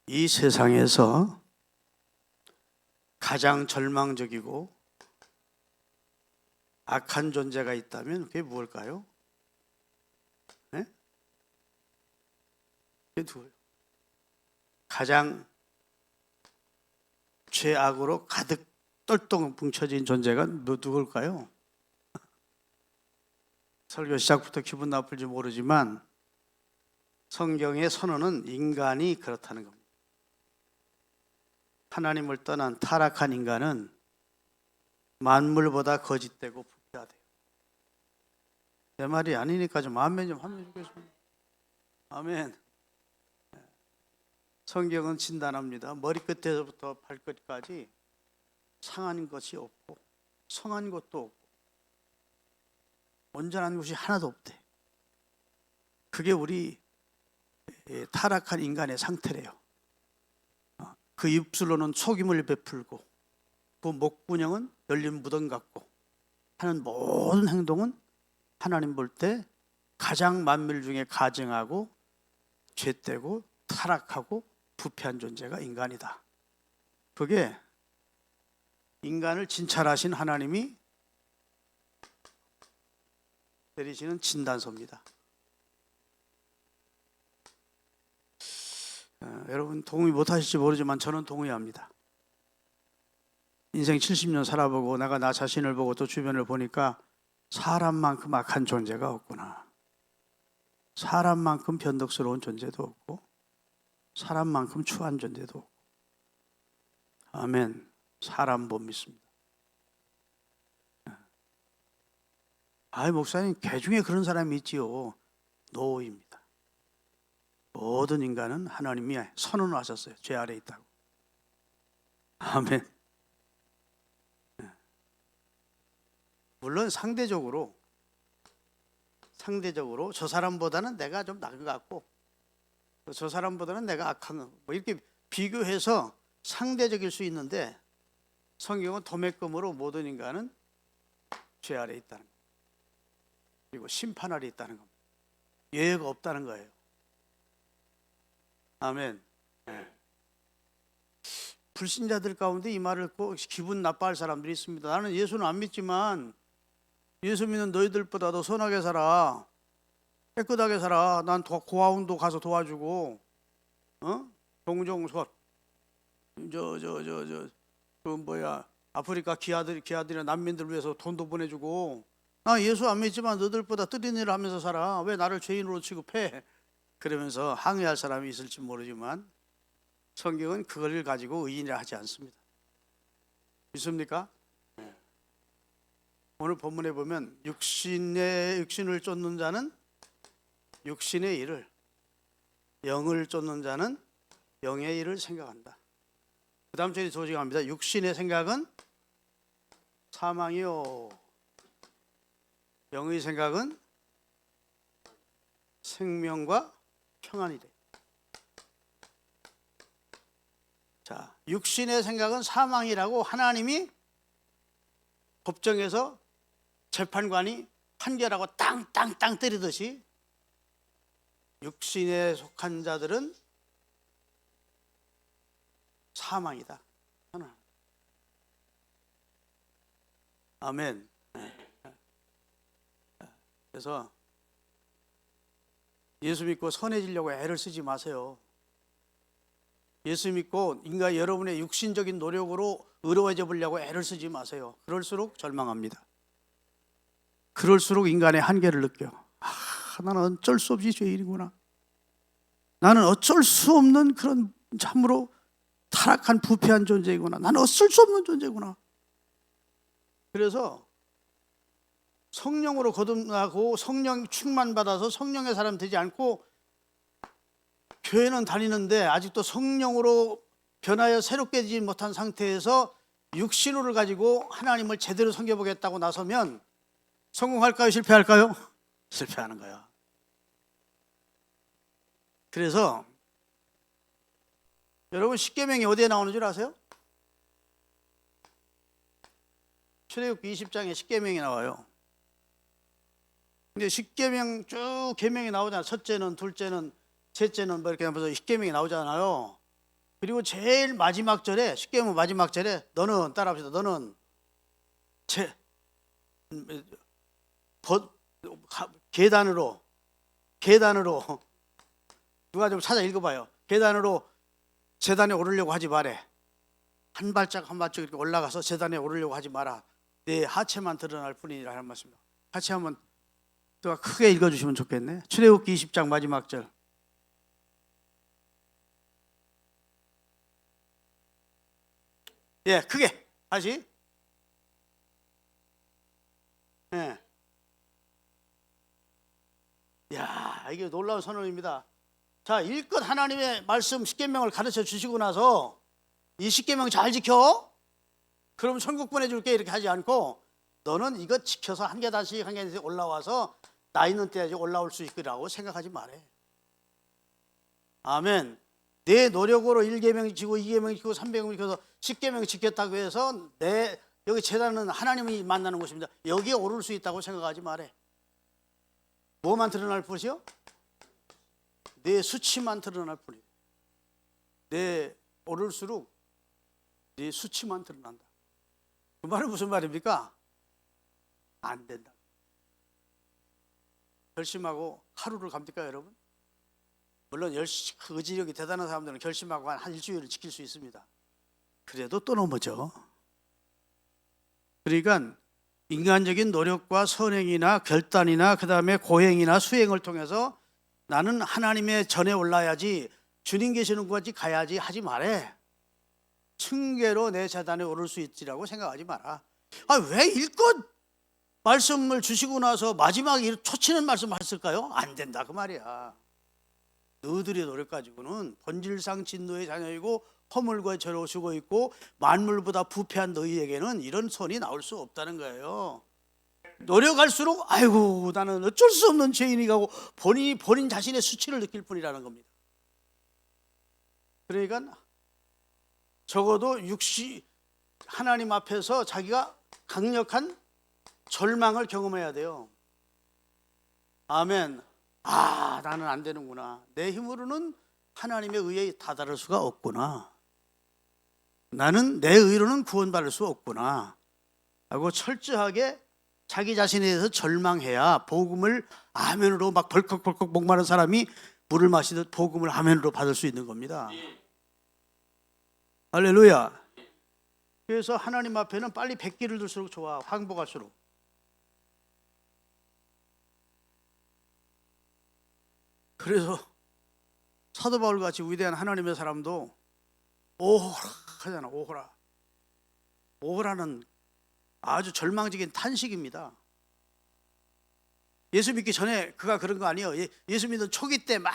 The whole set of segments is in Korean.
이 세상에서 가장 절망적이고 악한 존재가 있다면 그게 무엇일까요? 네? 그게 누구예요? 가장 죄악으로 가득 똘똘 뭉쳐진 존재가 누굴까요? 설교 시작부터 기분 나쁠지 모르지만 성경의 선언은 인간이 그렇다는 겁니다. 하나님을 떠난 타락한 인간은 만물보다 거짓되고 부패하대요. 내 말이 아니니까 좀 아멘 좀 하면 좋겠습니다. 아멘. 성경은 진단합니다. 머리끝에서부터 발끝까지 상한 것이 없고 성한 것도 없고 온전한 것이 하나도 없대. 그게 우리 타락한 인간의 상태래요. 그 입술로는 속임을 베풀고 그 목구녕은 열린 무덤 같고 하는 모든 행동은 하나님 볼 때 가장 만물 중에 가증하고 죄되고 타락하고 부패한 존재가 인간이다. 그게 인간을 진찰하신 하나님이 내리시는 진단서입니다. 여러분 동의 못하실지 모르지만 저는 동의합니다. 인생 70년 살아보고 내가 나 자신을 보고 또 주변을 보니까 사람만큼 악한 존재가 없구나. 사람만큼 변덕스러운 존재도 없고 사람만큼 추한 존재도 없고. 아멘. 사람 못 믿습니다. 목사님 개 중에 그런 사람이 있지요. 노입니다. 모든 인간은 하나님이 선언하셨어요. 죄 아래 있다고. 아멘. 물론 상대적으로 저 사람보다는 내가 좀 나은 것 같고 저 사람보다는 내가 악한 거 뭐 이렇게 비교해서 상대적일 수 있는데 성경은 도매금으로 모든 인간은 죄 아래 있다는 거예요. 그리고 심판 아래 있다는 겁니다. 예외가 없다는 거예요. 아멘. 불신자들 가운데 이 말을 듣고 기분 나빠할 사람들이 있습니다. 나는 예수는 안 믿지만 예수 믿는 너희들보다 더 선하게 살아. 깨끗하게 살아. 난 고아원도 가서 도와주고 동정소 아프리카 기아들이나 난민들 위해서 돈도 보내주고 나 예수 안 믿지만 너희들보다 뜨린 일을 하면서 살아. 왜 나를 죄인으로 취급해? 그러면서 항의할 사람이 있을지 모르지만 성경은 그걸 가지고 의인이라 하지 않습니다. 믿습니까? 오늘 본문에 보면 육신을 쫓는 자는 육신의 일을, 영을 쫓는 자는 영의 일을 생각한다. 그 다음 절이 조직합니다. 육신의 생각은 사망이요, 영의 생각은 생명과 평안이래. 자, 육신의 생각은 사망이라고 하나님이 법정에서 재판관이 판결하고 땅땅땅 때리듯이 육신에 속한 자들은 사망이다. 하나. 아멘. 그래서 예수 믿고 선해지려고 애를 쓰지 마세요. 예수 믿고 인간 여러분의 육신적인 노력으로 의로워져 보려고 애를 쓰지 마세요. 그럴수록 절망합니다. 그럴수록 인간의 한계를 느껴. 나는 어쩔 수 없이 죄인이구나. 나는 어쩔 수 없는 그런 참으로 타락한 부패한 존재이구나. 나는 어쩔 수 없는 존재구나. 그래서 성령으로 거듭나고 성령 충만받아서 성령의 사람 되지 않고 교회는 다니는데 아직도 성령으로 변하여 새롭게 되지 못한 상태에서 육신으로 가지고 하나님을 제대로 섬겨보겠다고 나서면 성공할까요? 실패할까요? 실패하는 거야. 그래서 여러분 십계명이 어디에 나오는 줄 아세요? 출애굽기 20장에 십계명이 나와요. 근데 십계명 쭉 계명이 나오잖아요. 첫째는, 둘째는, 셋째는 뭐 이렇게 하면서 십계명이 나오잖아요. 그리고 제일 마지막 절에, 쉽게 보면 마지막 절에 너는, 따라합시다. 너는 버- 계단으로 누가 좀 찾아 읽어봐요. 계단으로 제단에 오르려고 하지 마래. 한 발짝 한 발짝 이렇게 올라가서 제단에 오르려고 하지 마라. 내 하체만 드러날 뿐이라 하는 말씀입니다. 같이 한번 누가 크게 읽어주시면 좋겠네. 출애굽기 20장 마지막 절. 예, 크게 다시. 예. 야, 이게 놀라운 선언입니다. 자, 일껏 하나님의 말씀 십계명을 가르쳐 주시고 나서 이 십계명 잘 지켜? 그럼 천국 보내줄게 이렇게 하지 않고 너는 이거 지켜서 한 계단씩 한 계단씩 올라와서 나 있는 때까지 올라올 수 있으라고 생각하지 말해. 아멘. 내 노력으로 1계명 지키고 2계명 지키고 3계명 지켜서 10계명 지켰다고 해서 내 여기 제단은 하나님이 만나는 곳입니다. 여기에 오를 수 있다고 생각하지 말해. 뭐만 드러날 뿐이요? 내 수치만 드러날 뿐이에요. 내 오를수록 내 수치만 드러난다. 그 말은 무슨 말입니까? 안 된다. 결심하고 하루를 갑니까, 여러분? 물론 의지력이 대단한 사람들은 결심하고 한 일주일을 지킬 수 있습니다. 그래도 또 넘어져. 그러니까 인간적인 노력과 선행이나 결단이나 그 다음에 고행이나 수행을 통해서 나는 하나님의 전에 올라야지, 주님 계시는 곳까지 가야지 하지 말해. 층계로 내 재단에 오를 수 있지라고 생각하지 마라. 왜 일껏 말씀을 주시고 나서 마지막에 초치는 말씀을 했을까요? 안 된다 그 말이야. 너희들의 노력 가지고는 본질상 진노의 자녀이고 허물과 죄로 죽어 있고 만물보다 부패한 너희에게는 이런 선이 나올 수 없다는 거예요. 노력할수록 아이고 나는 어쩔 수 없는 죄인이고 본인 자신의 수치를 느낄 뿐이라는 겁니다. 그러니까 적어도 하나님 앞에서 자기가 강력한 절망을 경험해야 돼요. 아멘. 나는 안 되는구나. 내 힘으로는 하나님의 의에 다다를 수가 없구나. 나는 내 의로는 구원받을 수 없구나 하고 철저하게 자기 자신에 대해서 절망해야 복음을 아멘으로 막 벌컥벌컥 목마른 사람이 물을 마시듯 복음을 아멘으로 받을 수 있는 겁니다. 할렐루야. 그래서 하나님 앞에는 빨리 백기를 들수록 좋아. 항복할수록. 그래서 사도 바울 같이 위대한 하나님의 사람도 오호라 하잖아. 오호라는 아주 절망적인 탄식입니다. 예수 믿기 전에 그가 그런 거 아니에요. 예수 믿는 초기 때 막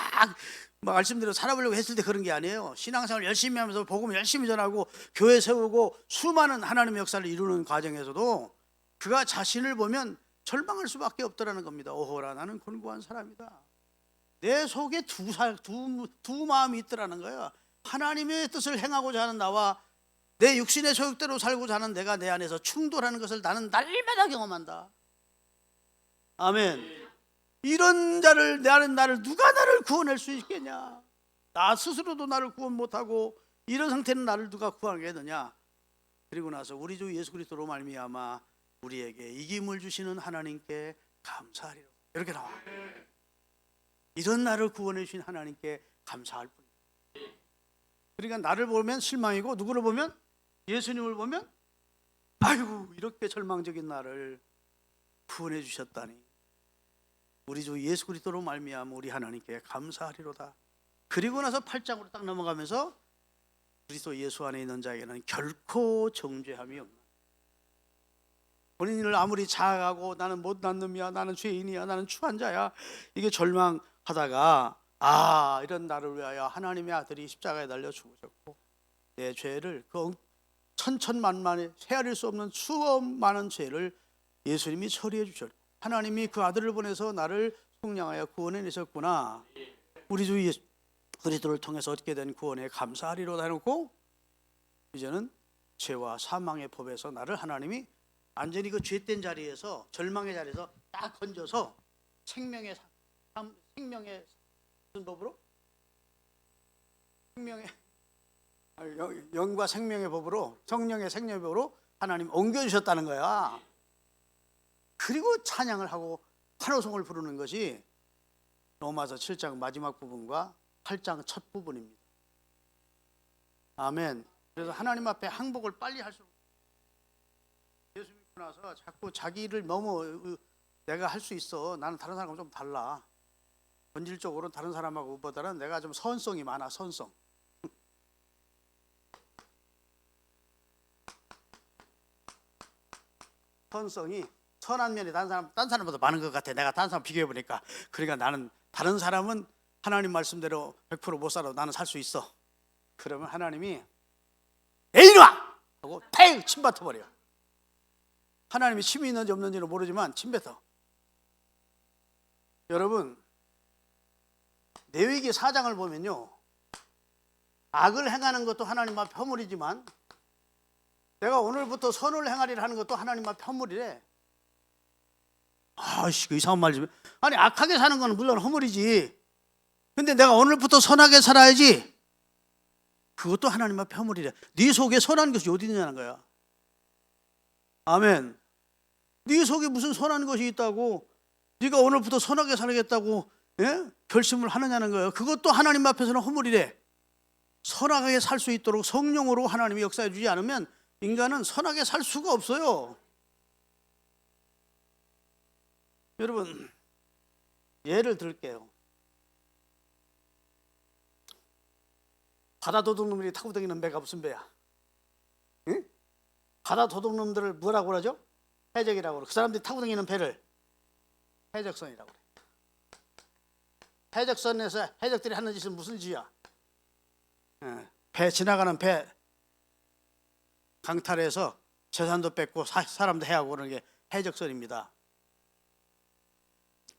말씀대로 살아보려고 했을 때 그런 게 아니에요. 신앙생활 열심히 하면서 복음 열심히 전하고 교회 세우고 수많은 하나님의 역사를 이루는 과정에서도 그가 자신을 보면 절망할 수밖에 없더라는 겁니다. 오호라 나는 곤고한 사람이다. 내 속에 두 마음이 있더라는 거예요. 하나님의 뜻을 행하고자 하는 나와 내 육신의 소욕대로 살고자 하는 내가 내 안에서 충돌하는 것을 나는 날마다 경험한다. 아멘. 이런 자를 누가 나를 구원할 수 있겠냐? 나 스스로도 나를 구원 못하고 이런 상태는 나를 누가 구하겠느냐? 그리고 나서 우리 주 예수 그리스도로 말미암아 우리에게 이김을 주시는 하나님께 감사하리라. 이렇게 나와. 이런 나를 구원해 주신 하나님께 감사할 뿐이다. 그러니까 나를 보면 실망이고 누구를 보면 예수님을 보면 아이고 이렇게 절망적인 나를 구원해 주셨다니 우리 주 예수 그리스도로 말미암아 우리 하나님께 감사하리로다. 그리고 나서 8장으로 딱 넘어가면서 그리스도 예수 안에 있는 자에게는 결코 정죄함이 없나. 본인을 아무리 자학하고 나는 못난 놈이야, 나는 죄인이야, 나는 추한 자야 이게 절망하다가 이런 나를 위하여 하나님의 아들이 십자가에 달려 죽으셨고 내 죄를 그 천천만만에 헤아릴 수 없는 수억 많은 죄를 예수님이 처리해 주셨고 하나님이 그 아들을 보내서 나를 속량하여 구원해 내셨구나. 우리 주 예수 그리스도를 통해서 얻게 된 구원에 감사하리로다 해놓고 이제는 죄와 사망의 법에서 나를 하나님이 완전히 그 죄된 자리에서 절망의 자리에서 딱 건져서 생명의 무슨 법으로? 영과 생명의 법으로, 성령의 생명의 법으로 하나님 옮겨주셨다는 거야. 그리고 찬양을 하고 환호성을 부르는 것이 로마서 7장 마지막 부분과 8장 첫 부분입니다. 아멘. 그래서 하나님 앞에 항복을 빨리 할 수 없어요. 예수 믿고 나서 자꾸 자기를 너무 내가 할 수 있어, 나는 다른 사람하고 좀 달라, 본질적으로 다른 사람하고보다는 내가 좀 선성이 많아. 선성. 선성이 선한 면이 다른 사람보다 많은 것 같아. 내가 다른 사람 비교해 보니까. 그러니까 나는 다른 사람은 하나님 말씀대로 100% 못 살아도 나는 살 수 있어. 그러면 하나님이 에이 와! 하고 팽 침뱉어 버려. 하나님이 침이 있는지 없는지는 모르지만 침뱉어. 여러분, 레위기 4장을 보면요, 악을 행하는 것도 하나님 앞에 허물이지만 내가 오늘부터 선을 행하리라 하는 것도 하나님 앞에 허물이래. 아이씨, 그 이상한 말 좀. 아니, 악하게 사는 건 물론 허물이지. 근데 내가 오늘부터 선하게 살아야지. 그것도 하나님 앞에 허물이래. 네 속에 선한 것이 어디 있냐는 거야. 아멘. 네 속에 무슨 선한 것이 있다고, 네가 오늘부터 선하게 살겠다고 결심을 하느냐는 거예요. 그것도 하나님 앞에서는 허물이래. 선하게 살 수 있도록 성령으로 하나님이 역사해 주지 않으면 인간은 선하게 살 수가 없어요. 여러분, 예를 들게요. 바다 도둑놈들이 타고 다니는 배가 무슨 배야? 응? 바다 도둑놈들을 뭐라고 그러죠? 해적이라고 그러고, 그 사람들이 타고 다니는 배를 해적선이라고 그래. 해적선에서 해적들이 하는 짓은 무슨 짓이야? 배 지나가는 배 강탈해서 재산도 뺏고 사람도 해하고 그러는 게 해적선입니다.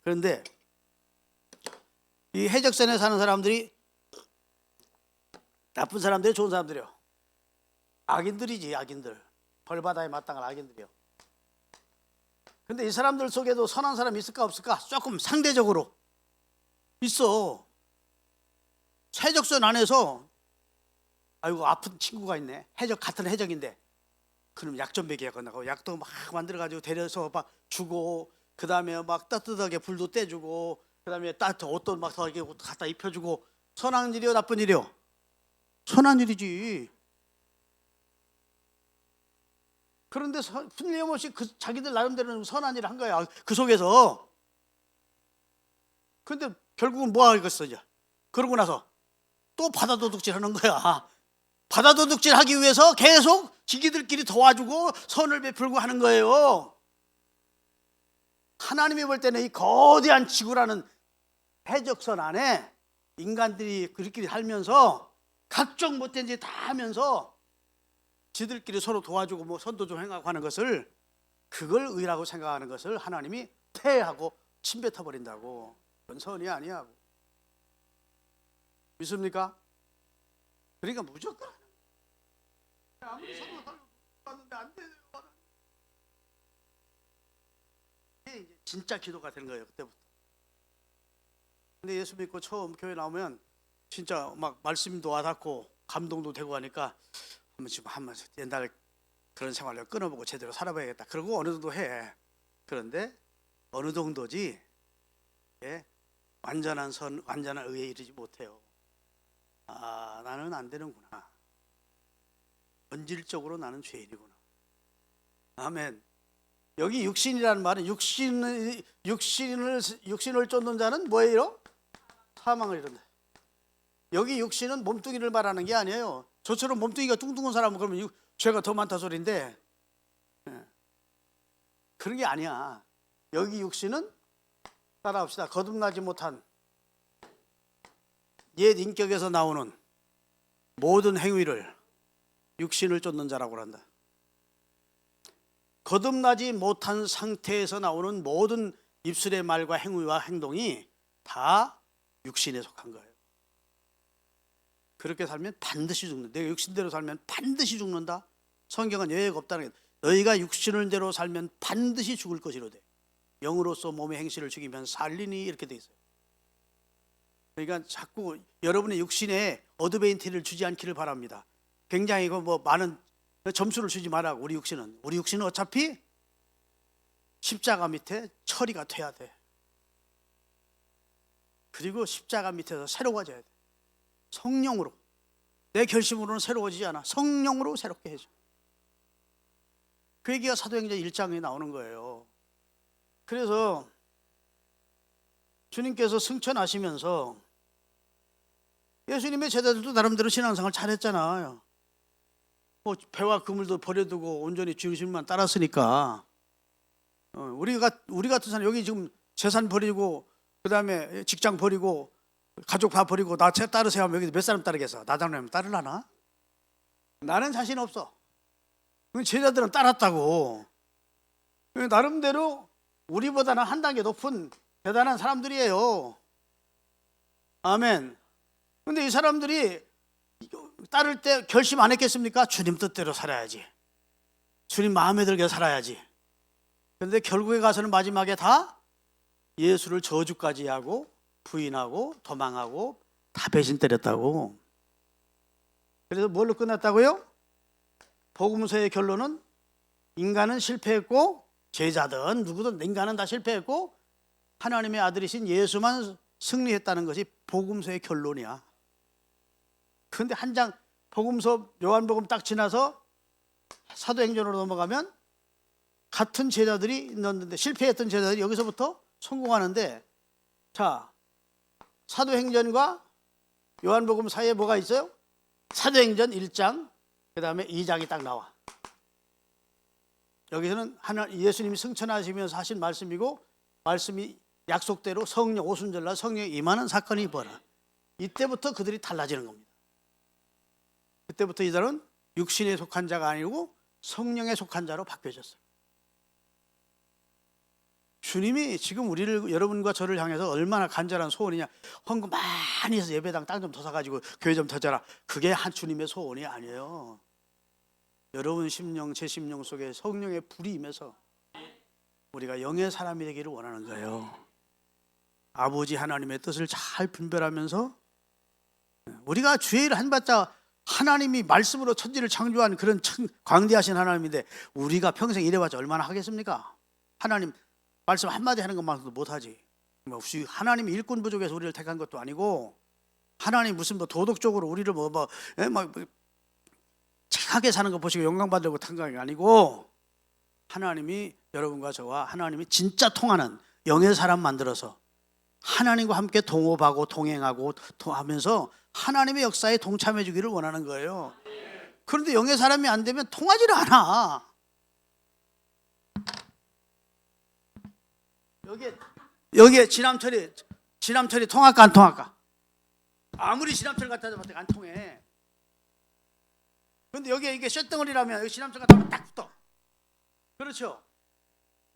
그런데 이 해적선에 사는 사람들이 나쁜 사람들이 좋은 사람들이요. 악인들이지, 악인들. 벌바다에 마땅한 악인들이요. 근데 이 사람들 속에도 선한 사람이 있을까 없을까? 조금 상대적으로 있어. 해적선 안에서 아이고 아픈 친구가 있네. 같은 해적인데 그럼 약 좀 먹여야 건나고 약도 막 만들어가지고 데려서 막 주고, 그 다음에 막 따뜻하게 불도 떼주고, 그 다음에 따뜻한 옷도 막 더 이렇게 갖다 입혀주고. 선한 일이요, 나쁜 일이요? 선한 일이지. 그런데 틀림없이 자기들 나름대로는 선한 일을 한 거야, 그 속에서. 근데 결국은 뭐 하겠어 이제? 그러고 나서 또 바다 도둑질 하는 거야. 바다 도둑질 하기 위해서 계속 지기들끼리 도와주고 선을 베풀고 하는 거예요. 하나님이 볼 때는 이 거대한 지구라는 해적선 안에 인간들이 그들끼리 살면서 각종 못된 짓 다 하면서 지들끼리 서로 도와주고 뭐 선도 좀 행하고 하는 것을, 그걸 의라고 생각하는 것을 하나님이 폐하고 침뱉어 버린다고. 그건 선이 아니야. 믿습니까? 그러니까 무조건 아무리 선을 살려봤는데 안 돼요. 이게 진짜 기도가 되는 거예요, 그때부터. 근데 예수 믿고 처음 교회 나오면 진짜 막 말씀도 와닿고 감동도 되고 하니까 한번 옛날 그런 생활을 끊어보고 제대로 살아봐야겠다. 그러고 어느 정도 해. 그런데 어느 정도지, 완전한 선, 완전한 의에 이르지 못해요. 아, 나는 안 되는구나. 본질적으로 나는 죄인이구나. 아멘. 여기 육신이라는 말은 육신을 쫓는 자는 뭐예요? 사망을 이룬다. 여기 육신은 몸뚱이를 말하는 게 아니에요. 저처럼 몸뚱이가 뚱뚱한 사람은 그러면 죄가 더 많다 소리인데, 그런 게 아니야. 여기 육신은 따라합시다. 거듭나지 못한 옛 인격에서 나오는 모든 행위를 육신을 쫓는 자라고 한다. 거듭나지 못한 상태에서 나오는 모든 입술의 말과 행위와 행동이 다 육신에 속한 거예요. 그렇게 살면 반드시 죽는다. 내가 육신대로 살면 반드시 죽는다. 성경은 예외가 없다는 게, 너희가 육신대로 살면 반드시 죽을 것이로되 영으로서 몸의 행실을 죽이면 살리니, 이렇게 돼 있어요. 그러니까 자꾸 여러분의 육신에 어드밴티지를 주지 않기를 바랍니다. 굉장히 뭐 많은 점수를 주지 말라고. 우리 육신은 어차피 십자가 밑에 처리가 돼야 돼. 그리고 십자가 밑에서 새로워져야 돼. 성령으로. 내 결심으로는 새로워지지 않아. 성령으로 새롭게 해줘. 그 얘기가 사도행전 1장에 나오는 거예요. 그래서 주님께서 승천하시면서 예수님의 제자들도 나름대로 신앙생활 잘했잖아요. 뭐 배와 그물도 버려두고 온전히 주님만 따랐으니까. 우리 같은 사람 여기 지금 재산 버리고 그 다음에 직장 버리고 가족 다 버리고 나 따르세요 하면 여기 몇 사람 따르겠어? 나다면 따르려나? 나는 자신 없어. 제자들은 따랐다고. 나름대로 우리보다는 한 단계 높은 대단한 사람들이에요. 아멘. 근데 이 사람들이 따를 때 결심 안 했겠습니까? 주님 뜻대로 살아야지. 주님 마음에 들게 살아야지. 그런데 결국에 가서는 마지막에 다 예수를 저주까지 하고 부인하고 도망하고 다 배신 때렸다고. 그래서 뭘로 끝났다고요? 복음서의 결론은 인간은 실패했고 제자든 누구든 인간은 다 실패했고 하나님의 아들이신 예수만 승리했다는 것이 복음서의 결론이야. 그런데 한 장 복음서 요한복음 딱 지나서 사도행전으로 넘어가면 같은 제자들이 있는데 실패했던 제자들이 여기서부터 성공하는데, 자, 사도행전과 요한복음 사이에 뭐가 있어요? 사도행전 1장 그 다음에 2장이 딱 나와. 여기서는 예수님이 승천하시면서 하신 말씀이고 말씀이 약속대로 성령 오순절날 성령이 임하는 사건이 벌어져. 이때부터 그들이 달라지는 겁니다. 그때부터 이들은 육신에 속한 자가 아니고 성령에 속한 자로 바뀌어졌어요. 주님이 지금 우리를, 여러분과 저를 향해서 얼마나 간절한 소원이냐. 헌금 많이 해서 예배당 땅 좀 더 사가지고 교회 좀 더 자라. 그게 한 주님의 소원이 아니에요. 여러분 심령, 제 심령 속에 성령의 불이 임해서 우리가 영의 사람이 되기를 원하는 거예요. 아버지 하나님의 뜻을 잘 분별하면서 우리가 주의 일을 한받자 하나님이 말씀으로 천지를 창조한 그런 광대하신 하나님인데 우리가 평생 일해봤자 얼마나 하겠습니까? 하나님 말씀 한마디 하는 것만으로도 못하지. 하나님이 일꾼 부족해서 우리를 택한 것도 아니고 하나님 무슨 뭐 도덕적으로 우리를 착하게 사는 거 보시고 영광 받으려고 탄 게 아니고 하나님이 여러분과 저와 하나님이 진짜 통하는 영의 사람 만들어서 하나님과 함께 동업하고 동행하고 하면서 하나님의 역사에 동참해 주기를 원하는 거예요. 그런데 영의 사람이 안 되면 통하지를 않아. 여기에 지남철이 통할까 안 통할까? 아무리 지남철 갖다 잡아도 안 통해. 그런데 여기에 이게 쇳덩어리라면 여기 지남철 갖다 하면 딱 붙어. 그렇죠?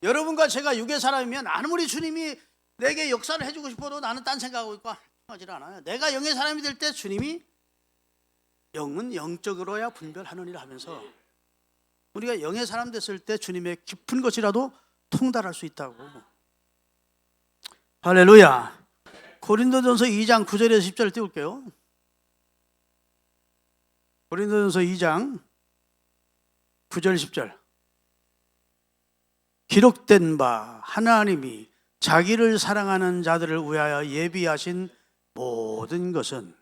여러분과 제가 육의 사람이면 아무리 주님이 내게 역사를 해주고 싶어도 나는 딴 생각하고 있고 통하지 않아요. 내가 영의 사람이 될 때 주님이 영은 영적으로야 분별하느니라 하면서 우리가 영의 사람 됐을 때 주님의 깊은 것이라도 통달할 수 있다고. 할렐루야. 고린도전서 2장 9절에서 10절 띄울게요. 고린도전서 2장 9절 10절. 기록된 바 하나님이 자기를 사랑하는 자들을 위하여 예비하신 모든 것은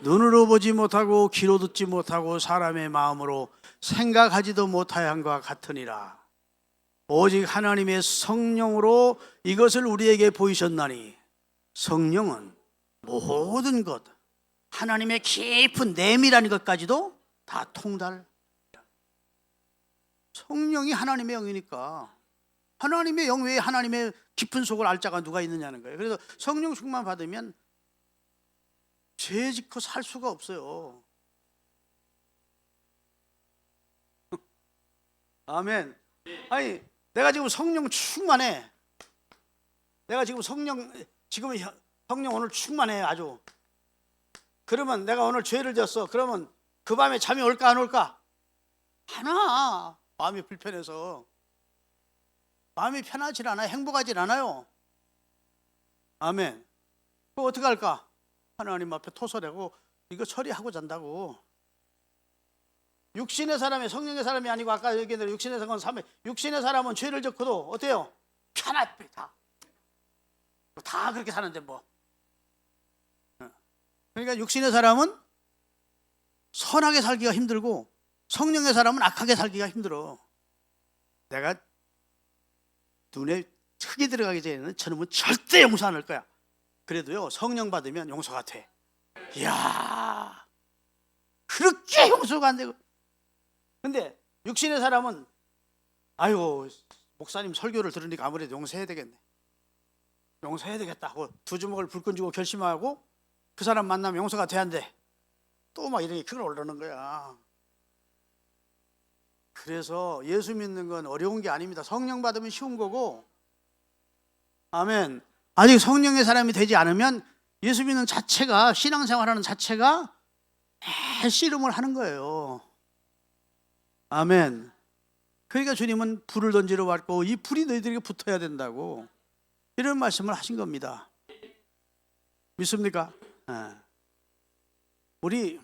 눈으로 보지 못하고 귀로 듣지 못하고 사람의 마음으로 생각하지도 못하였음과 같으니라. 오직 하나님의 성령으로 이것을 우리에게 보이셨나니 성령은 모든 것, 하나님의 깊은 내밀한 것까지도 다 통달. 성령이 하나님의 영이니까 하나님의 영 외에 하나님의 깊은 속을 알 자가 누가 있느냐는 거예요. 그래서 성령 충만 받으면 죄 짓고 살 수가 없어요. 아멘. 아니 내가 지금 성령 충만해. 내가 지금 성령 오늘 충만해 아주. 그러면 내가 오늘 죄를 졌어. 그러면 그 밤에 잠이 올까 안 올까? 하나. 마음이 불편해서. 마음이 편하질 않아요. 행복하질 않아요. 아멘. 그거 어떻게 할까? 하나님 앞에 토설하고 이거 처리하고 잔다고. 육신의 사람이 성령의 사람이 아니고 아까 얘기한 대로 육신의 사람은 육신의 사람은 죄를 졌고도 어때요? 편합해 다 그렇게 사는데 뭐. 그러니까 육신의 사람은 선하게 살기가 힘들고 성령의 사람은 악하게 살기가 힘들어. 내가 눈에 크게 들어가기 전에는 저놈은 절대 용서 안 할 거야. 그래도요 성령 받으면 용서가 돼. 이야, 그렇게 용서가 안 되고. 근데 육신의 사람은 아유 목사님 설교를 들으니까 아무래도 용서해야 되겠네, 용서해야 되겠다 하고 두 주먹을 불끈 쥐고 결심하고 그 사람 만나면 용서가 돼야 안 돼. 또 막 이렇게 크게 오르는 거야. 그래서 예수 믿는 건 어려운 게 아닙니다. 성령 받으면 쉬운 거고. 아멘. 아직 성령의 사람이 되지 않으면 예수 믿는 자체가, 신앙생활하는 자체가 씨름을 하는 거예요. 아멘. 그러니까 주님은 불을 던지러 왔고 이 불이 너희들에게 붙어야 된다고 이런 말씀을 하신 겁니다. 믿습니까? 우리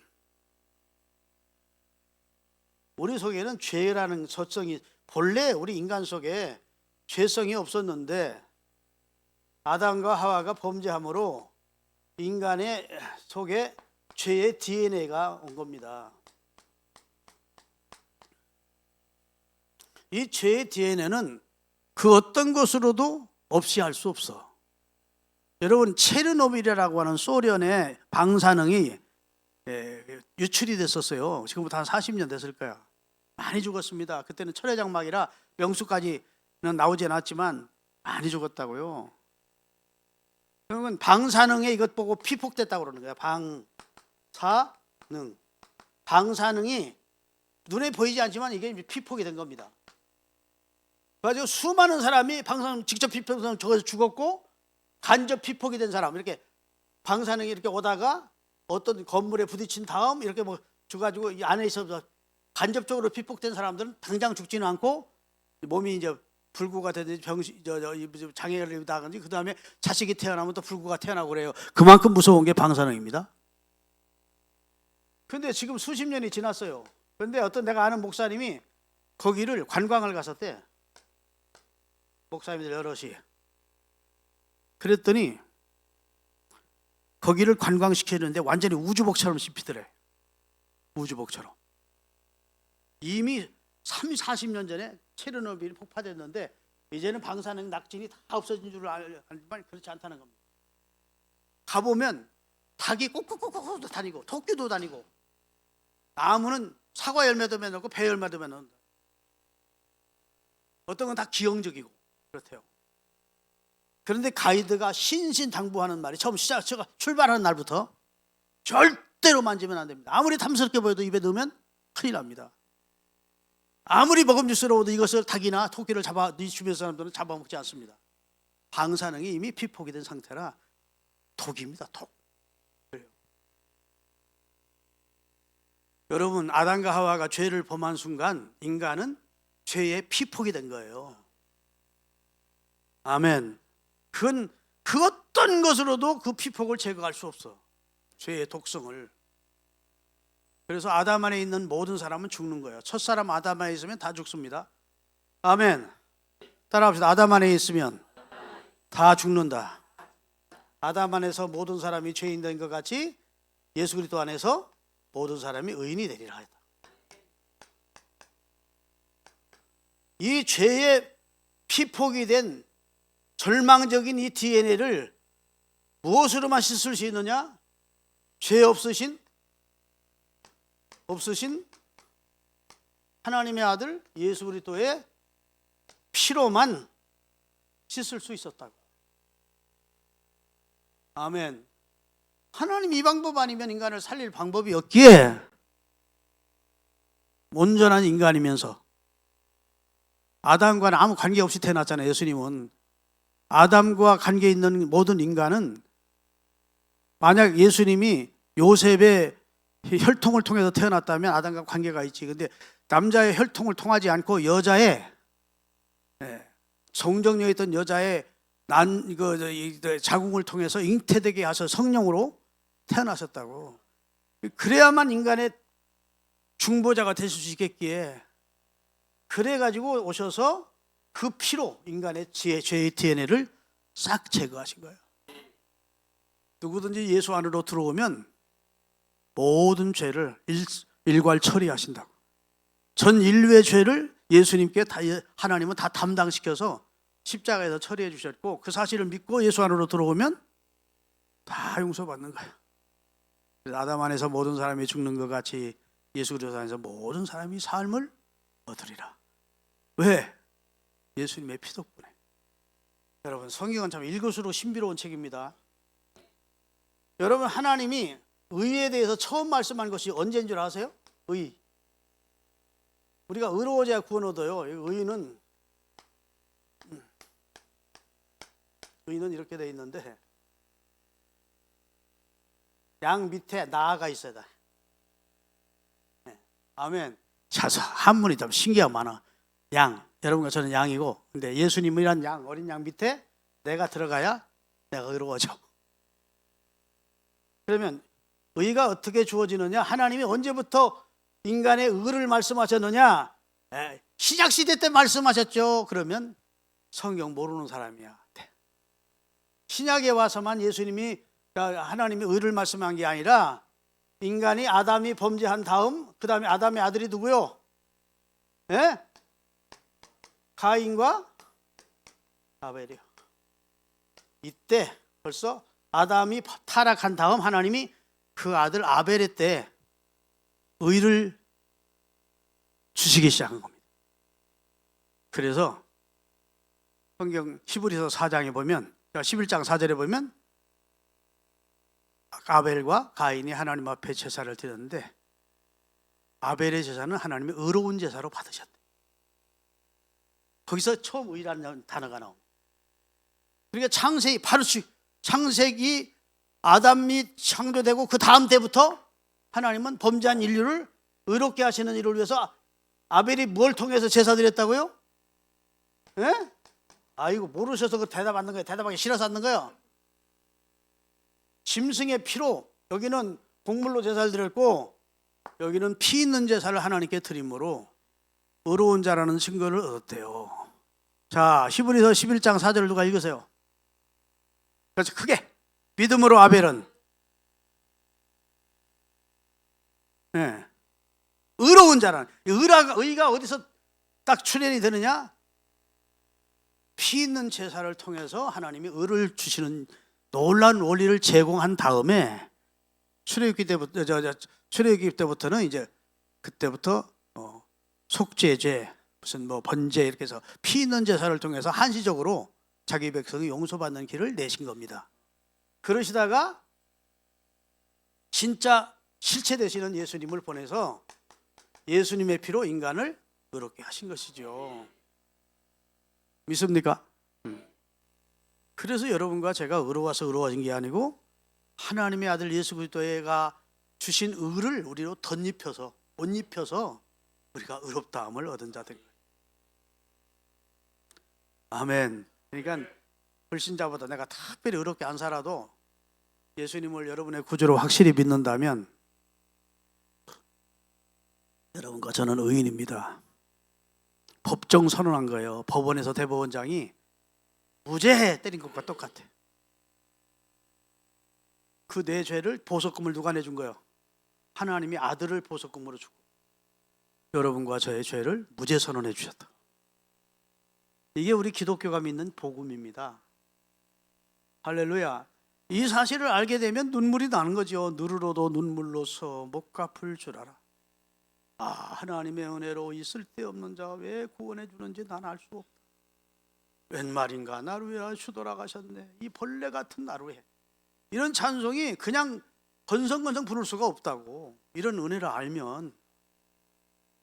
속에는 죄라는 소성이, 본래 우리 인간 속에 죄성이 없었는데 아담과 하와가 범죄함으로 인간의 속에 죄의 DNA가 온 겁니다. 이 죄의 DNA는 그 어떤 것으로도 없이 할 수 없어. 여러분, 체르노빌이라고 하는 소련의 방사능이 유출이 됐었어요. 지금부터 한 40년 됐을 거야. 많이 죽었습니다. 그때는 철회장막이라 명수까지는 나오지 않았지만 많이 죽었다고요. 그러면 방사능에 이것 보고 피폭됐다고 그러는 거야. 방사능. 방사능이 눈에 보이지 않지만 이게 피폭이 된 겁니다. 그래가지고 수많은 사람이 방사능 직접 피폭해서 죽었고 간접 피폭이 된 사람, 이렇게 방사능이 이렇게 오다가 어떤 건물에 부딪힌 다음 이렇게 뭐 죽어가지고 이 안에 있어서 간접적으로 피폭된 사람들은 당장 죽지는 않고 몸이 이제 불구가 되든지 장애를 입다든지 그 다음에 자식이 태어나면 또 불구가 태어나고 그래요. 그만큼 무서운 게 방사능입니다. 근데 지금 수십 년이 지났어요. 그런데 어떤 내가 아는 목사님이 거기를 관광을 갔었대. 목사님들 여럿이. 그랬더니 거기를 관광시키는데 완전히 우주복처럼 씹히더래. 우주복처럼. 이미 30, 40년 전에 체르노빌이 폭파됐는데 이제는 방사능 낙진이 다 없어진 줄 알지만 그렇지 않다는 겁니다. 가보면 닭이 꾹꾹꾹꾹 다니고 토끼도 다니고 나무는 사과 열매도 맺고 배 열매도 맺는다. 어떤 건 다 기형적이고 그렇대요. 그런데 가이드가 신신당부하는 말이 처음 출발하는 날부터 절대로 만지면 안 됩니다. 아무리 탐스럽게 보여도 입에 넣으면 큰일 납니다. 아무리 먹음직스러워도 이것을 닭이나 토끼를 네 주변 사람들은 잡아먹지 않습니다. 방사능이 이미 피폭이 된 상태라 독입니다. 독. 그래요. 여러분, 아담과 하와가 죄를 범한 순간 인간은 죄의 피폭이 된 거예요. 아멘. 그건 그 어떤 것으로도 그 피폭을 제거할 수 없어. 죄의 독성을. 그래서 아담 안에 있는 모든 사람은 죽는 거예요. 첫사람 아담 안에 있으면 다 죽습니다. 아멘. 따라합시다. 아담 안에 있으면 다 죽는다. 아담 안에서 모든 사람이 죄인 된 것 같이 예수 그리스도 안에서 모든 사람이 의인이 되리라 했다. 이 죄의 피폭이 된 절망적인 이 DNA를 무엇으로만 씻을 수 있느냐? 죄 없으신 하나님의 아들 예수 그리스도의 피로만 씻을 수 있었다고. 아멘. 하나님 이 방법 아니면 인간을 살릴 방법이 없기에 온전한 인간이면서 아담과는 아무 관계없이 태어났잖아요. 예수님은. 아담과 관계 있는 모든 인간은 만약 예수님이 요셉의 혈통을 통해서 태어났다면 아담과 관계가 있지. 근데 남자의 혈통을 통하지 않고 여자의 성정녀에 있던 여자의 자궁을 통해서 잉태되게 하셔서 성령으로 태어나셨다고. 그래야만 인간의 중보자가 되실 수 있겠기에 그래가지고 오셔서 그 피로 인간의 죄의 DNA를 싹 제거하신 거예요. 누구든지 예수 안으로 들어오면 모든 죄를 일괄 처리하신다고. 전 인류의 죄를 예수님께 하나님은 다 담당시켜서 십자가에서 처리해 주셨고, 그 사실을 믿고 예수 안으로 들어오면 다 용서받는 거예요. 그래서 아담 안에서 모든 사람이 죽는 것 같이 예수 그리스도 안에서 모든 사람이 삶을 얻으리라. 왜? 예수님의 피 덕분에. 여러분, 성경은 참 읽을수록 신비로운 책입니다. 여러분, 하나님이 의에 대해서 처음 말씀한 것이 언제인 줄 아세요? 의. 우리가 의로워져야 구원 얻어요. 의는 이렇게 돼 있는데 양 밑에 나아가 있어야 돼. 네. 아멘. 자서 한문이 참 신기하고 많아. 양, 여러분과 저는 양이고, 근데 예수님이란 양, 어린 양 밑에 내가 들어가야 내가 의로워져. 그러면 의가 어떻게 주어지느냐? 하나님이 언제부터 인간의 의를 말씀하셨느냐? 신약시대 때 말씀하셨죠. 그러면 성경 모르는 사람이야. 신약에 와서만 예수님이, 하나님이 의를 말씀한 게 아니라 인간이 아담이 범죄한 다음, 그 다음에 아담의 아들이 누구요? 예? 가인과 아벨이요. 이때 벌써 아담이 타락한 다음 하나님이 그 아들 아벨의 때 의를 주시기 시작한 겁니다. 그래서 성경 히브리서 4장에 보면, 11장 4절에 보면 아벨과 가인이 하나님 앞에 제사를 드렸는데 아벨의 제사는 하나님의 의로운 제사로 받으셨다. 거기서 처음 의라는 단어가 나옵니다. 그러니까 창세기, 바로 창세기 아담이 창조되고 그 다음 때부터 하나님은 범죄한 인류를 의롭게 하시는 일을 위해서 아벨이 뭘 통해서 제사 드렸다고요? 예? 아이고, 모르셔서 그 대답 안 하는 거예요. 대답하기 싫어서 하는 거예요. 짐승의 피로, 여기는 곡물로 제사를 드렸고 여기는 피 있는 제사를 하나님께 드림으로 의로운 자라는 증거를 얻었대요. 자, 히브리서 11장 4절을 누가 읽으세요? 그래서 크게, 믿음으로 아벨은 의로운 자라는, 의가 어디서 딱 출현이 되느냐? 피 있는 제사를 통해서 하나님이 의를 주시는 놀라운 원리를 제공한 다음에 출애굽기 때부터는 이제 그때부터 속죄제, 무슨 번제 이렇게 해서 피 있는 제사를 통해서 한시적으로 자기 백성이 용서받는 길을 내신 겁니다. 그러시다가 진짜 실체 되시는 예수님을 보내서 예수님의 피로 인간을 의롭게 하신 것이죠. 믿습니까? 그래서 여러분과 제가 의로워서 의로워진 게 아니고 하나님의 아들 예수 그리스도가 주신 의를 우리로 덧입혀서, 옷 입혀서 우리가 의롭다함을 얻은 자들. 아멘. 그러니까 불신자보다 내가 특별히 의롭게 안 살아도 예수님을 여러분의 구주로 확실히 믿는다면 여러분과 저는 의인입니다. 법정 선언한 거예요. 법원에서 대법원장이 무죄해 때린 것과 똑같아. 그 내 죄를 보석금을 누가 내준 거예요? 하나님이 아들을 보석금으로 주고 여러분과 저의 죄를 무죄 선언해 주셨다. 이게 우리 기독교가 믿는 복음입니다. 할렐루야. 이 사실을 알게 되면 눈물이 나는 거죠. 누르러도 눈물로서 못 갚을 줄 알아. 아, 하나님의 은혜로 이 쓸데없는 자가 왜 구원해 주는지 난 알 수 없다. 웬 말인가, 나를 위하여 주 돌아가셨네. 이 벌레 같은 나를 위해. 이런 찬송이 그냥 건성건성 부를 수가 없다고. 이런 은혜를 알면,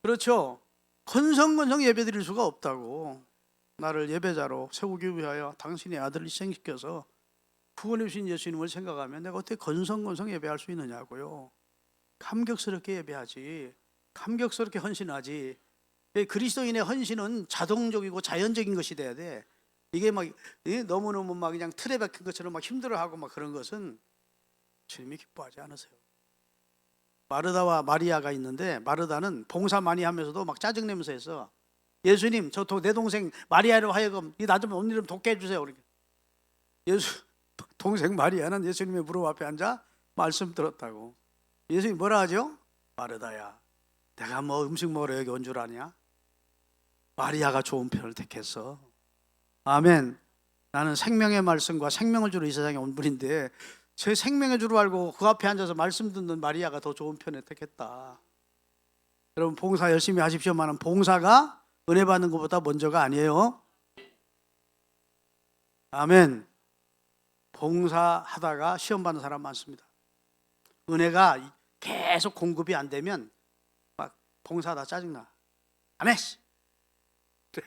그렇죠, 건성건성 예배 드릴 수가 없다고. 나를 예배자로 세우기 위하여 당신의 아들을 희생시켜서 구원해 주신 예수님을 생각하면 내가 어떻게 건성건성 예배할 수 있느냐고요. 감격스럽게 예배하지, 감격스럽게 헌신하지. 그리스도인의 헌신은 자동적이고 자연적인 것이 돼야 돼. 이게 막 너무너무 막 그냥 틀에 박힌 것처럼 막 힘들어하고 막 그런 것은 주님이 기뻐하지 않으세요. 마르다와 마리아가 있는데 마르다는 봉사 많이 하면서도 막 짜증내면서 했어. 예수님, 저 내 동생 마리아로 하여금 나 좀 언니 좀 돕게 해주세요. 예수 동생 마리아는 예수님의 무릎 앞에 앉아 말씀 들었다고. 예수님이 뭐라 하죠? 마르다야, 내가 뭐 음식 먹으러 여기 온 줄 아냐? 마리아가 좋은 편을 택했어. 아멘. 나는 생명의 말씀과 생명을 주러 이 세상에 온 분인데 제 생명의 주로 알고 그 앞에 앉아서 말씀 듣는 마리아가 더 좋은 편을 택했다. 여러분, 봉사 열심히 하십시오만은 봉사가 은혜 받는 것보다 먼저가 아니에요. 아멘. 봉사하다가 시험 받는 사람 많습니다. 은혜가 계속 공급이 안 되면 막 봉사하다 짜증나. 안 해. 그래.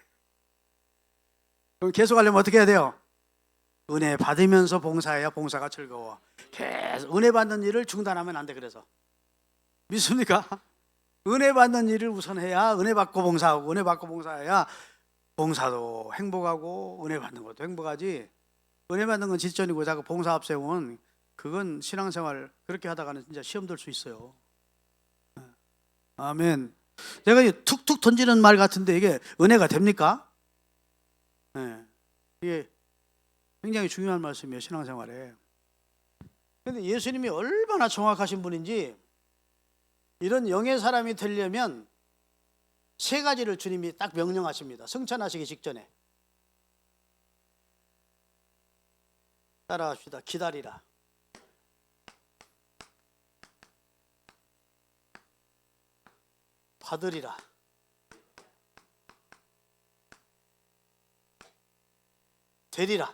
그럼 계속 하려면 어떻게 해야 돼요? 은혜 받으면서 봉사해야 봉사가 즐거워. 계속 은혜 받는 일을 중단하면 안 돼. 그래서 믿습니까? 은혜 받는 일을 우선 해야 은혜 받고 봉사하고, 은혜 받고 봉사해야 봉사도 행복하고 은혜 받는 것도 행복하지. 은혜 받는 건 지전이고 자꾸 봉사 앞세우면 그건 신앙생활 그렇게 하다가는 진짜 시험 들 수 있어요. 아멘. 제가 툭툭 던지는 말 같은데 이게 은혜가 됩니까? 네. 이게 굉장히 중요한 말씀이에요, 신앙생활에. 그런데 예수님이 얼마나 정확하신 분인지, 이런 영의 사람이 되려면 세 가지를 주님이 딱 명령하십니다. 승천하시기 직전에. 따라합시다. 기다리라. 받으리라. 되리라.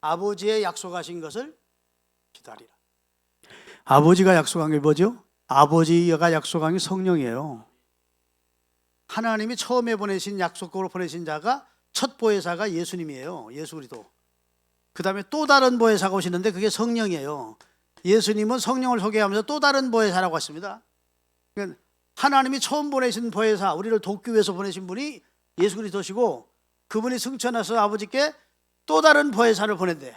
아버지의 약속하신 것을 기다리라. 아버지가 약속한 게 뭐죠? 아버지가 약속한 게 성령이에요. 하나님이 처음에 보내신 약속으로 보내신 자가, 첫 보혜사가 예수님이에요. 예수 그리스도. 그 다음에 또 다른 보혜사가 오시는데 그게 성령이에요. 예수님은 성령을 소개하면서 또 다른 보혜사라고 했습니다. 그러니까 하나님이 처음 보내신 보혜사, 우리를 돕기 위해서 보내신 분이 예수 그리스도시고, 그분이 승천해서 아버지께 또 다른 보혜사를 보낸대.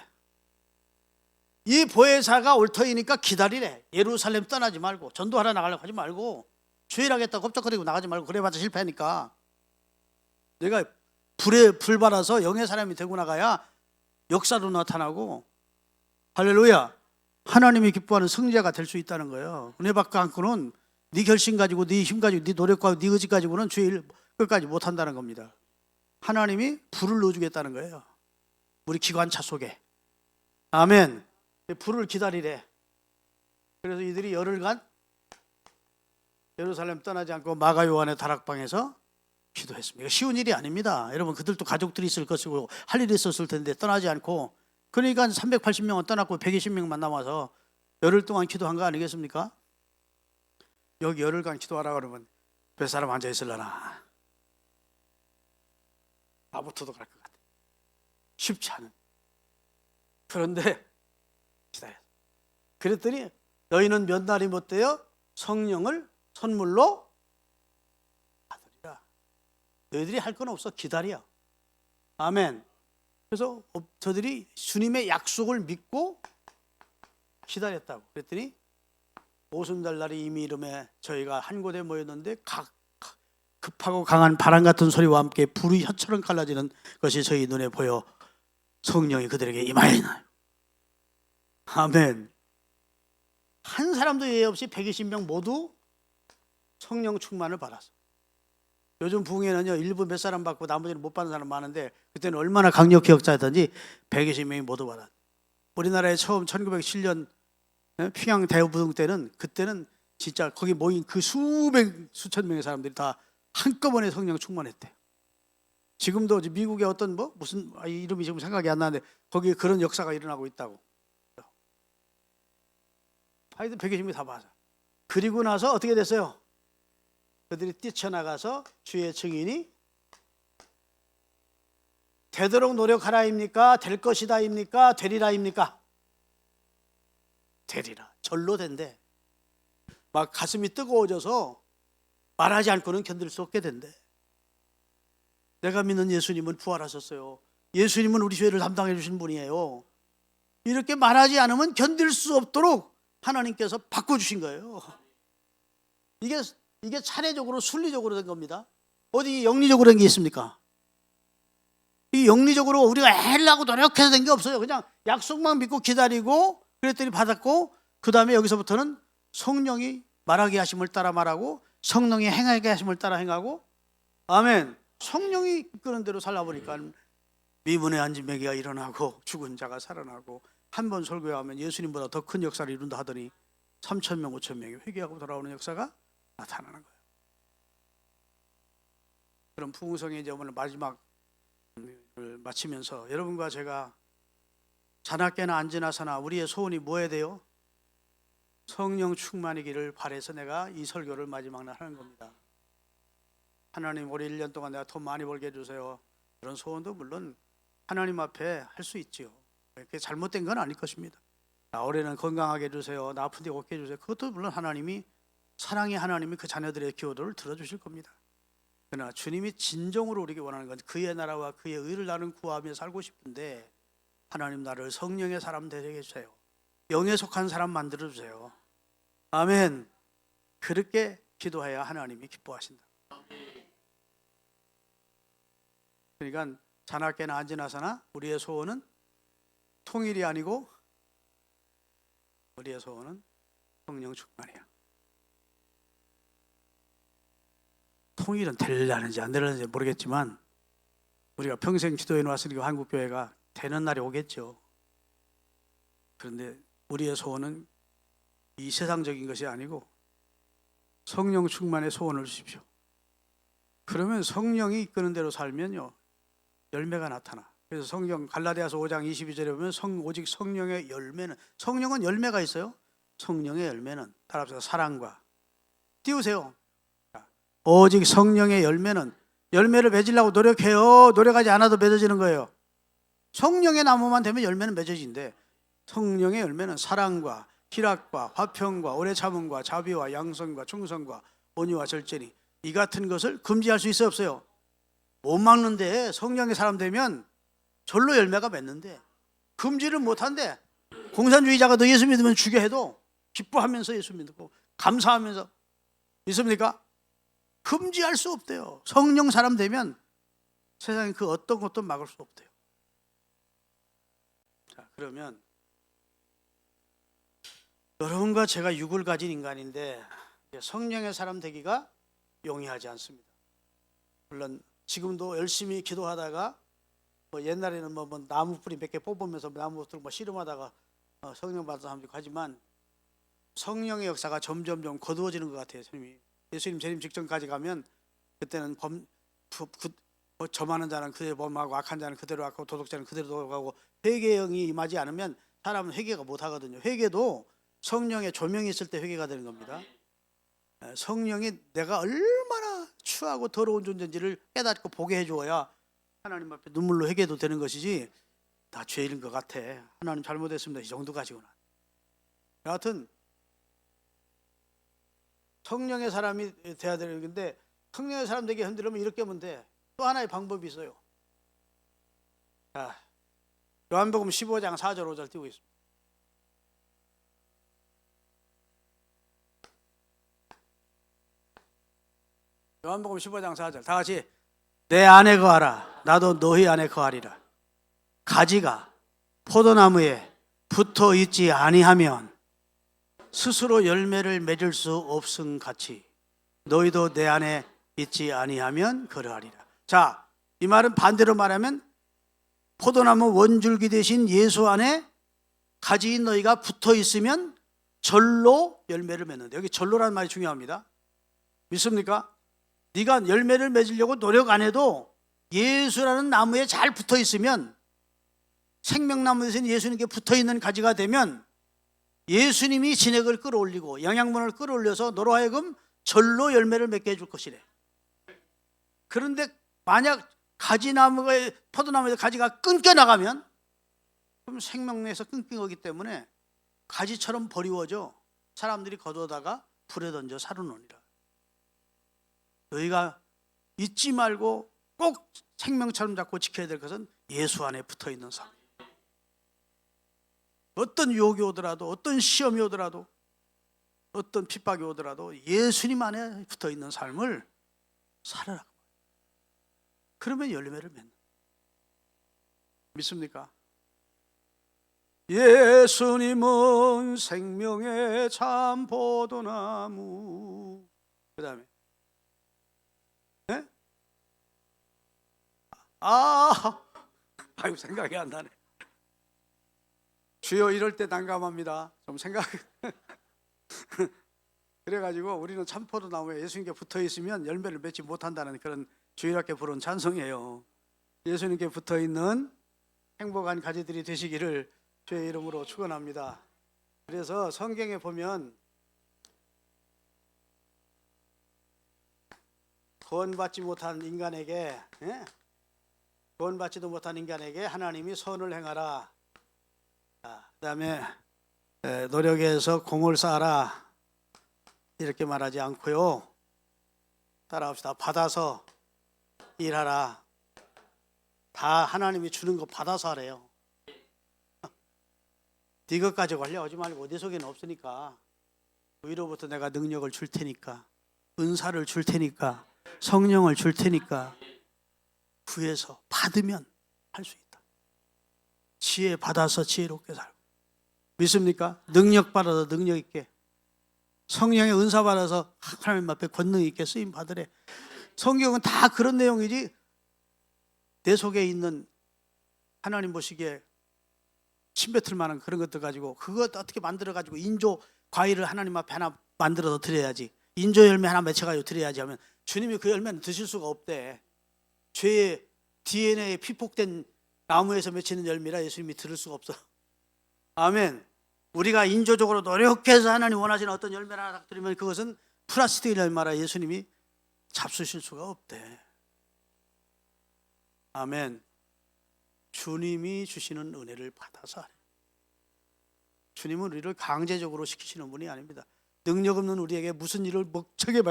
이 보혜사가 올 터이니까 기다리래. 예루살렘 떠나지 말고, 전도하러 나가려고 하지 말고, 주일하겠다고 껍적거리고 나가지 말고, 그래봤자 실패하니까. 내가 불에 불 받아서 영의 사람이 되고 나가야 역사로 나타나고, 할렐루야, 하나님이 기뻐하는 승자가 될 수 있다는 거예요. 은혜 받고 않고는 네 결심 가지고, 네 힘 가지고, 네 노력과 네 의지 가지고는 주의 일 끝까지 못한다는 겁니다. 하나님이 불을 넣어주겠다는 거예요, 우리 기관차 속에. 아멘. 불을 기다리래. 그래서 이들이 열흘간 예루살렘 떠나지 않고 마가 요한의 다락방에서 기도했습니다. 쉬운 일이 아닙니다. 여러분, 그들도 가족들이 있을 것이고 할 일이 있었을 텐데 떠나지 않고, 그러니까 380명은 떠났고 120명만 남아서 열흘 동안 기도한 거 아니겠습니까? 여기 열흘간 기도하라 그러면 몇 사람 앉아 있으려나? 나부터도 갈 것 같아. 쉽지 않은. 그런데 기다렸어. 그랬더니 너희는 몇 날이 못 되어 성령을 선물로 받으리라. 너희들이 할 건 없어. 기다려. 아멘. 그래서 저들이 주님의 약속을 믿고 기다렸다고. 그랬더니 오순절 날이 이미 이름에 저희가 한 곳에 모였는데 급하고 강한 바람 같은 소리와 함께 불이 혀처럼 갈라지는 것이 저희 눈에 보여 성령이 그들에게 임하였나요. 아멘. 한 사람도 예외 없이 120명 모두 성령 충만을 받았어. 요즘 부흥회는요, 일부 몇 사람 받고 나머지는 못 받는 사람 많은데, 그때는 얼마나 강력히 역사했던지 120명이 모두 받았어. 우리나라에 처음 1907년 평양 대부흥 때는, 그때는 진짜 거기 모인 그 수천 명의 사람들이 다 한꺼번에 성령 충만했대. 지금도 미국의 어떤 무슨 이름이 지금 생각이 안 나는데 거기에 그런 역사가 일어나고 있다고. 하여튼 120명이 다 받아. 그리고 나서 어떻게 됐어요? 그들이 뛰쳐나가서 주의 증인이 되도록 노력하라입니까? 될 것이다입니까? 되리라입니까? 되리라. 절로 된대. 막 가슴이 뜨거워져서 말하지 않고는 견딜 수 없게 된대. 내가 믿는 예수님은 부활하셨어요. 예수님은 우리 죄를 담당해 주신 분이에요. 이렇게 말하지 않으면 견딜 수 없도록 하나님께서 바꿔주신 거예요. 이게 차례적으로 순리적으로 된 겁니다. 어디 영리적으로 된 게 있습니까? 이 영리적으로 우리가 하려고 노력해서 된 게 없어요. 그냥 약속만 믿고 기다리고 그랬더니 받았고, 그 다음에 여기서부터는 성령이 말하게 하심을 따라 말하고 성령이 행하게 하심을 따라 행하고, 아멘. 성령이 이끄는 대로 살아보니까 미문의 안진뱅이가 일어나고 죽은 자가 살아나고, 한 번 설교하면 예수님보다 더 큰 역사를 이룬다 하더니 3,000명 5,000명이 회개하고 돌아오는 역사가 나타나는 거예요. 그럼 부흥성의 이제 오늘 마지막을 마치면서 여러분과 제가 자나깨나 안지나서나 우리의 소원이 뭐해야 돼요? 성령 충만이기를 바라서 내가 이 설교를 마지막 날 하는 겁니다. 하나님, 올해 1년 동안 내가 돈 많이 벌게 해주세요. 그런 소원도 물론 하나님 앞에 할 수 있지요. 그게 잘못된 건 아닐 것입니다. 올해는 건강하게 해주세요. 나 아픈데 없게 해주세요. 그것도 물론 하나님이, 사랑의 하나님이 그 자녀들의 기도를 들어주실 겁니다. 그러나 주님이 진정으로 우리에게 원하는 건 그의 나라와 그의 의를 나는 구하며 살고 싶은데, 하나님 나를 성령의 사람 되게 해주세요. 영에 속한 사람 만들어주세요. 아멘. 그렇게 기도해야 하나님이 기뻐하신다. 그러니까 자나깨나 안지나서나 우리의 소원은 통일이 아니고 우리의 소원은 성령 충만이야. 통일은 되려는지 안 되려는지 모르겠지만 우리가 평생 기도해 놓았으니까 한국교회가 되는 날이 오겠죠. 그런데 우리의 소원은 이 세상적인 것이 아니고 성령 충만의 소원을 주십시오. 그러면 성령이 이끄는 대로 살면요, 열매가 나타나. 그래서 성경 갈라디아서 5장 22절에 보면 오직 성령의 열매는, 성령은 열매가 있어요. 성령의 열매는, 따라서 사랑과, 띄우세요. 오직 성령의 열매는, 열매를 맺으려고 노력해요. 노력하지 않아도 맺어지는 거예요. 성령의 나무만 되면 열매는 맺어진대. 성령의 열매는 사랑과 희락과 화평과 오래 참음과 자비와 양선과 충성과 온유와 절제니, 이 같은 것을 금지할 수 있어요, 없어요? 못 막는데. 성령의 사람 되면 절로 열매가 맺는데 금지를 못한대. 공산주의자가 너 예수 믿으면 죽여 해도 기뻐하면서 예수 믿고 감사하면서 믿습니까? 금지할 수 없대요. 성령 사람 되면 세상에 그 어떤 것도 막을 수 없대요. 자, 그러면 여러분과 제가 육을 가진 인간인데 성령의 사람 되기가 용이하지 않습니다. 물론 지금도 열심히 기도하다가 옛날에는 나무 뿌리 몇 개 뽑으면서 나무들 씨름하다가 성령 받은 사람도 하지만, 성령의 역사가 점점점 거두어지는 것 같아요. 예수님 재림 직전까지 가면 그때는 점하는 자는 그대로 범하고 악한 자는 그대로 악하고 도덕자는 그대로 도덕하고, 회개의 영이 임하지 않으면 사람은 회개가 못하거든요. 회개도 성령의 조명이 있을 때 회개가 되는 겁니다. 성령이 내가 얼마나 추하고 더러운 존재인지를 깨닫고 보게 해줘야 하나님 앞에 눈물로 회개도 되는 것이지, 나 죄인인 것 같아, 하나님 잘못했습니다, 이 정도 가지고는. 여하튼 성령의 사람이 돼야 되는 건데, 성령의 사람 되게 흔들면 이렇게 하면 돼. 또 하나의 방법이 있어요. 자, 요한복음 15장 4절 5절 띄고 있습니다. 요한복음 15장 4절 다 같이, 내 안에 거하라 나도 너희 안에 거하리라. 가지가 포도나무에 붙어 있지 아니하면 스스로 열매를 맺을 수 없음 같이 너희도 내 안에 있지 아니하면 그러하리라. 자, 이 말은 반대로 말하면 포도나무 원줄기 대신 예수 안에 가지인 너희가 붙어 있으면 절로 열매를 맺는데, 여기 절로라는 말이 중요합니다. 믿습니까? 네가 열매를 맺으려고 노력 안 해도 예수라는 나무에 잘 붙어 있으면, 생명나무 대신 예수님께 붙어 있는 가지가 되면 예수님이 진액을 끌어올리고 영양분을 끌어올려서 너로 하여금 절로 열매를 맺게 해줄 것이래. 그런데 만약 가지나무가, 포도나무에서 가지가 끊겨나가면 그럼 생명에서 끊긴 거기 때문에 가지처럼 버리워져 사람들이 거두다가 불에 던져 사르노니라. 너희가 잊지 말고 꼭 생명처럼 잡고 지켜야 될 것은 예수 안에 붙어 있는 삶. 어떤 유혹이 오더라도, 어떤 시험이 오더라도, 어떤 핍박이 오더라도 예수님 안에 붙어있는 삶을 살아라. 그러면 열매를 맺는. 믿습니까? 예수님은 생명의 참 포도나무. 그 다음에 네? 아유 생각이 안 나네. 주여 이럴 때 난감합니다. 좀 생각. 그래가지고 우리는 참포도나무에 예수님께 붙어있으면 열매를 맺지 못한다는 그런 주일학교 부른 찬송이에요. 예수님께 붙어있는 행복한 가지들이 되시기를 주의 이름으로 축원합니다. 그래서 성경에 보면 구원받지 못한 인간에게, 구원받지도 못한 인간에게 하나님이 선을 행하라. 그 다음에 노력해서 공을 쌓아라. 이렇게 말하지 않고요. 따라합시다. 받아서 일하라. 다 하나님이 주는 거 받아서 하래요. 네 것까지 관리하지 말고 내 속에는 없으니까 위로부터 내가 능력을 줄 테니까, 은사를 줄 테니까, 성령을 줄 테니까 구해서 받으면 할 수 있다. 지혜 받아서 지혜롭게 살고. 믿습니까? 능력 받아서 능력 있게, 성령의 은사 받아서 하나님 앞에 권능 있게 쓰임 받으래. 성경은 다 그런 내용이지. 내 속에 있는 하나님 보시기에 침뱉을 만한 그런 것들 가지고 그것 어떻게 만들어 가지고 인조 과일을 하나님 앞에 하나 만들어서 드려야지, 인조 열매 하나 맺혀 가지고 드려야지 하면 주님이 그 열매는 드실 수가 없대. 죄의 DNA에 피폭된 나무에서 맺히는 열매라 예수님이 들을 수가 없어. 아멘. 우리가 인조적으로 노력해서 하나님 원하시는 어떤 열매를 하나 드리면 그것은 플라스틱 열매라 예수님이 잡수실 수가 없대. 아멘. 주님이 주시는 은혜를 받아서 하래. 주님은 우리를 강제적으로 시키시는 분이 아닙니다. 능력 없는 우리에게 무슨 일을 목적에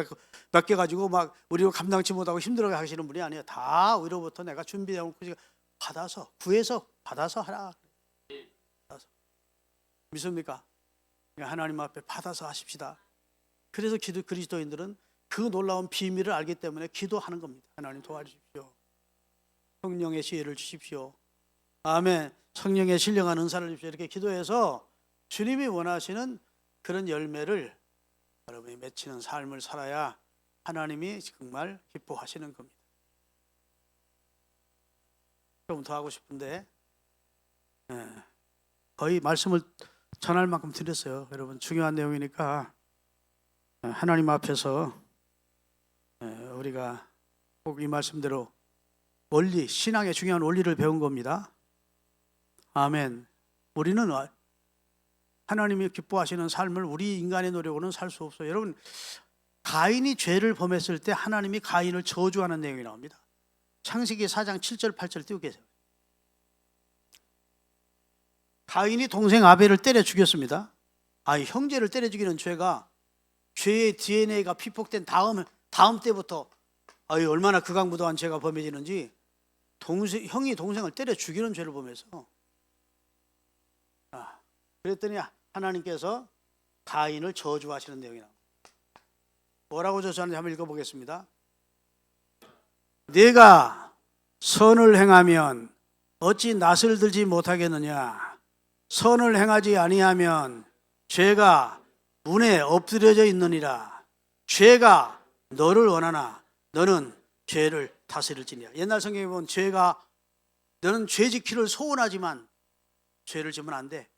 맡겨가지고 막 우리를 감당치 못하고 힘들어하게 하시는 분이 아니에요. 다 위로부터 내가 준비해놓고 받아서, 구해서 받아서 하라. 받아서. 믿습니까? 하나님 앞에 받아서 하십시다. 그래서 그리스도인들은 그 놀라운 비밀을 알기 때문에 기도하는 겁니다. 하나님 도와주십시오. 성령의 지혜를 주십시오. 아멘. 성령의 신령한 은사를 주십시오. 이렇게 기도해서 주님이 원하시는 그런 열매를 여러분이 맺히는 삶을 살아야 하나님이 정말 기뻐하시는 겁니다. 좀 더 하고 싶은데 거의 말씀을 전할 만큼 드렸어요. 여러분 중요한 내용이니까 하나님 앞에서 우리가 꼭 이 말씀대로 원리, 신앙의 중요한 원리를 배운 겁니다. 아멘. 우리는 하나님이 기뻐하시는 삶을 우리 인간의 노력으로는 살 수 없어요. 여러분 가인이 죄를 범했을 때 하나님이 가인을 저주하는 내용이 나옵니다. 창세기 4장 7절 8절 띄우고 계세요. 가인이 동생 아벨을 때려 죽였습니다. 형제를 때려 죽이는 죄가 죄의 DNA가 피폭된 다음 때부터 얼마나 극악무도한 죄가 범해지는지 형이 동생을 때려 죽이는 죄를 범해서 그랬더니 하나님께서 가인을 저주하시는 내용이 나옵니다. 뭐라고 저주하는지 한번 읽어보겠습니다. 네가 선을 행하면 어찌 낯을 들지 못하겠느냐. 선을 행하지 아니하면 죄가 문에 엎드려져 있느니라. 죄가 너를 원하나 너는 죄를 다스릴지니라. 옛날 성경에 보면 너는 죄 지키를 소원하지만 죄를 지면 안 돼.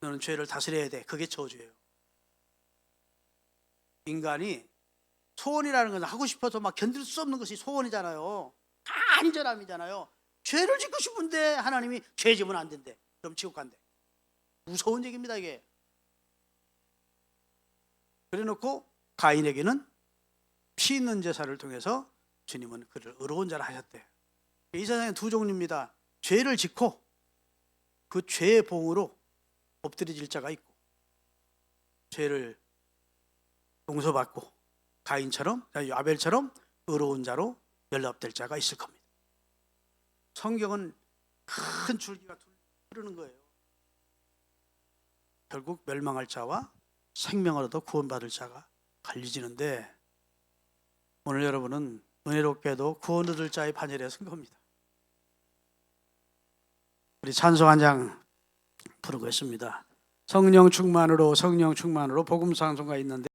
너는 죄를 다스려야 돼. 그게 저주예요. 인간이 소원이라는 건 하고 싶어서 막 견딜 수 없는 것이 소원이잖아요. 다 안전함이잖아요. 죄를 짓고 싶은데 하나님이 죄 지면 안 된대. 그럼 지옥 간대. 무서운 얘기입니다 이게. 그래놓고 가인에게는 피 있는 제사를 통해서 주님은 그를 의로운 자라 하셨대. 이 세상에 두 종류입니다. 죄를 짓고 그 죄의 봉으로 엎드려질 자가 있고, 죄를 용서받고 가인처럼 아벨처럼 의로운 자로 연락될 자가 있을 겁니다. 성경은 큰 줄기가 흐르는 거예요. 결국 멸망할 자와 생명을 얻어 구원받을 자가 갈리지는데, 오늘 여러분은 은혜롭게도 구원 얻을 자의 반열에 선 겁니다. 우리 찬송 한 장 부르고 있습니다. 성령 충만으로 복음 찬송가 있는데